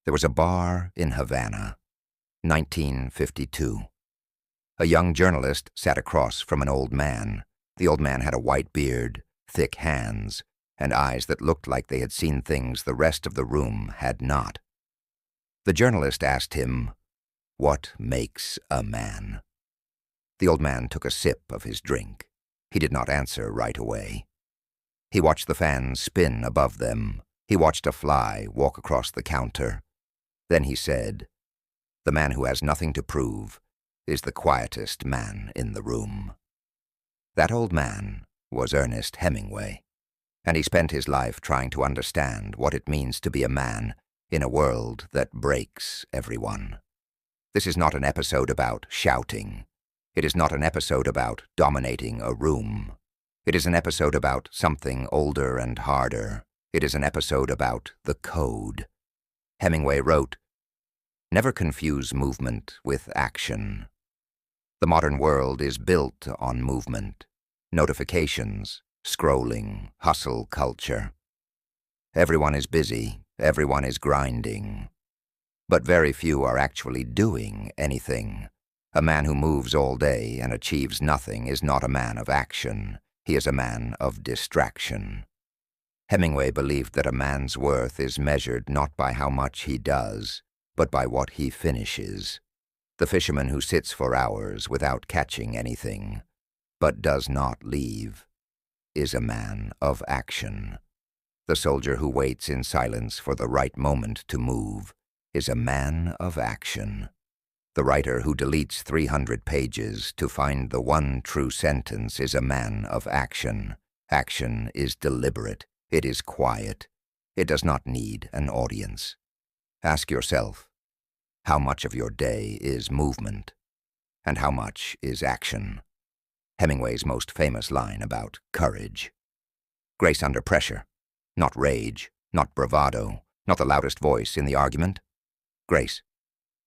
There was a bar in Havana, 1952. A young journalist sat across from an old man. The old man had a white beard, thick hands, and eyes that looked like they had seen things the rest of the room had not. The journalist asked him, "What makes a man?" The old man took a sip of his drink. He did not answer right away. He watched the fans spin above them. He watched a fly walk across the counter. Then he said, "The man who has nothing to prove is the quietest man in the room." That old man was Ernest Hemingway, and he spent his life trying to understand what it means to be a man in a world that breaks everyone. This is not an episode about shouting. It is not an episode about dominating a room. It is an episode about something older and harder. It is an episode about the code. Hemingway wrote, "Never confuse movement with action. The modern world is built on movement, notifications, scrolling, hustle culture. Everyone is busy, everyone is grinding, but very few are actually doing anything. A man who moves all day and achieves nothing is not a man of action. He is a man of distraction." Hemingway believed that a man's worth is measured not by how much he does, but by what he finishes. The fisherman who sits for hours without catching anything, but does not leave, is a man of action. The soldier who waits in silence for the right moment to move is a man of action. The writer who deletes 300 pages to find the one true sentence is a man of action. Action is deliberate. It is quiet. It does not need an audience. Ask yourself, how much of your day is movement, and how much is action? Hemingway's most famous line about courage. Grace under pressure, not rage, not bravado, not the loudest voice in the argument. Grace.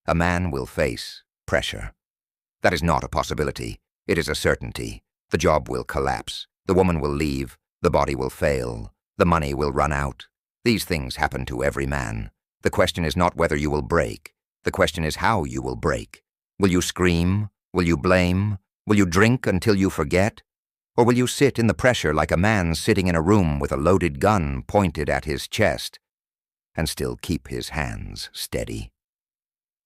A man will face pressure. That is not a possibility. It is a certainty. The job will collapse. The woman will leave. The body will fail. The money will run out. These things happen to every man. The question is not whether you will break. The question is how you will break. Will you scream? Will you blame? Will you drink until you forget? Or will you sit in the pressure like a man sitting in a room with a loaded gun pointed at his chest and still keep his hands steady?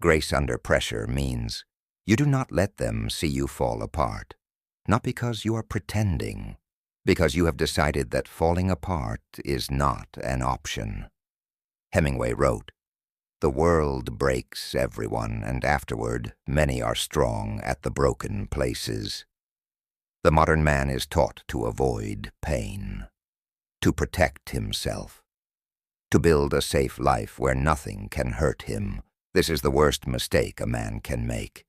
Grace under pressure means you do not let them see you fall apart, not because you are pretending, because you have decided that falling apart is not an option. Hemingway wrote, "The world breaks everyone, and afterward many are strong at the broken places." The modern man is taught to avoid pain, to protect himself, to build a safe life where nothing can hurt him. This is the worst mistake a man can make.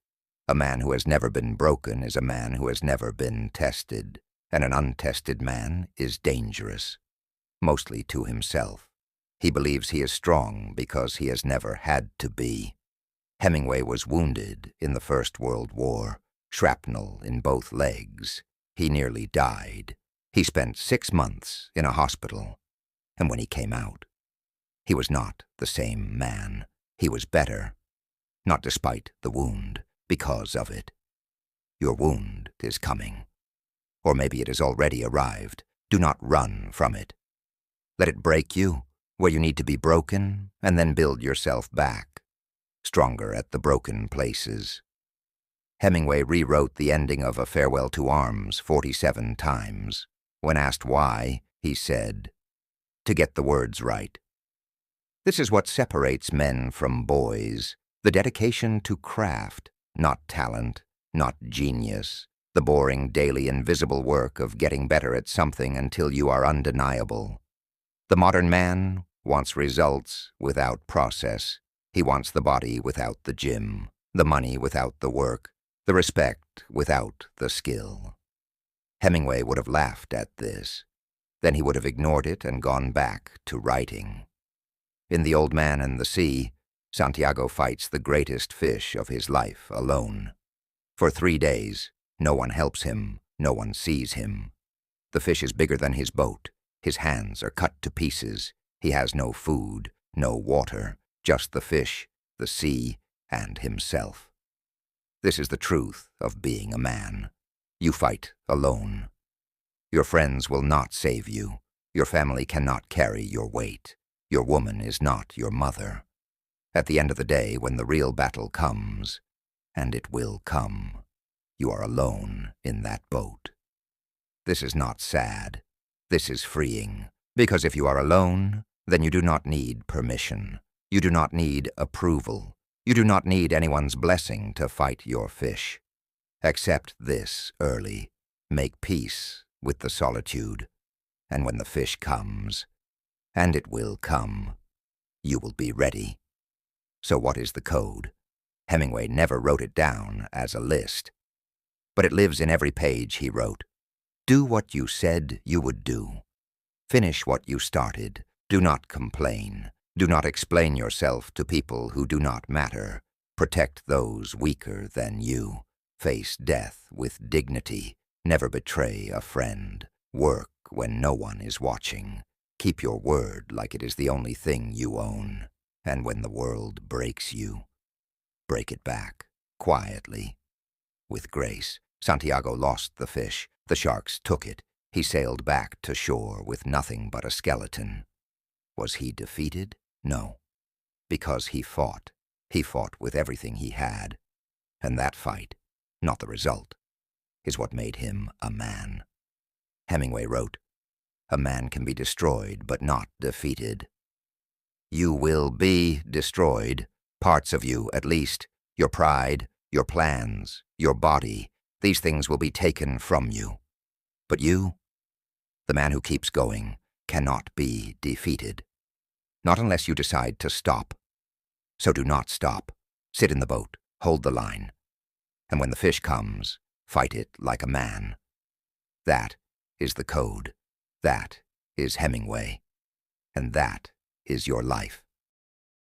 A man who has never been broken is a man who has never been tested, and an untested man is dangerous, mostly to himself. He believes he is strong because he has never had to be. Hemingway was wounded in the First World War, shrapnel in both legs. He nearly died. He spent 6 months in a hospital, and when he came out, he was not the same man. He was better, not despite the wound, because of it. Your wound is coming. Or maybe it has already arrived. Do not run from it. Let it break you, where you need to be broken, and then build yourself back, stronger at the broken places. Hemingway rewrote the ending of A Farewell to Arms 47 times. When asked why, he said, "To get the words right." This is what separates men from boys, the dedication to craft, not talent, not genius, the boring, daily, invisible work of getting better at something until you are undeniable. The modern man wants results without process. He wants the body without the gym, the money without the work, the respect without the skill. Hemingway would have laughed at this. Then he would have ignored it and gone back to writing. In The Old Man and the Sea, Santiago fights the greatest fish of his life alone. For 3 days, no one helps him, no one sees him. The fish is bigger than his boat. His hands are cut to pieces. He has no food, no water. Just the fish, the sea, and himself. This is the truth of being a man. You fight alone. Your friends will not save you. Your family cannot carry your weight. Your woman is not your mother. At the end of the day, when the real battle comes, and it will come, you are alone in that boat. This is not sad. This is freeing. Because if you are alone, then you do not need permission. You do not need approval. You do not need anyone's blessing to fight your fish. Accept this early. Make peace with the solitude. And when the fish comes, and it will come, you will be ready. So what is the code? Hemingway never wrote it down as a list, but it lives in every page he wrote. Do what you said you would do. Finish what you started. Do not complain. Do not explain yourself to people who do not matter. Protect those weaker than you. Face death with dignity. Never betray a friend. Work when no one is watching. Keep your word like it is the only thing you own. And when the world breaks you, break it back, quietly, with grace. Santiago lost the fish. The sharks took it. He sailed back to shore with nothing but a skeleton. Was he defeated? No. Because he fought. He fought with everything he had. And that fight, not the result, is what made him a man. Hemingway wrote, "A man can be destroyed, but not defeated." You will be destroyed, parts of you at least, your pride, your plans, your body. These things will be taken from you. But you, the man who keeps going, cannot be defeated. Not unless you decide to stop. So do not stop. Sit in the boat, hold the line. And when the fish comes, fight it like a man. That is the code. That is Hemingway. And that is your life.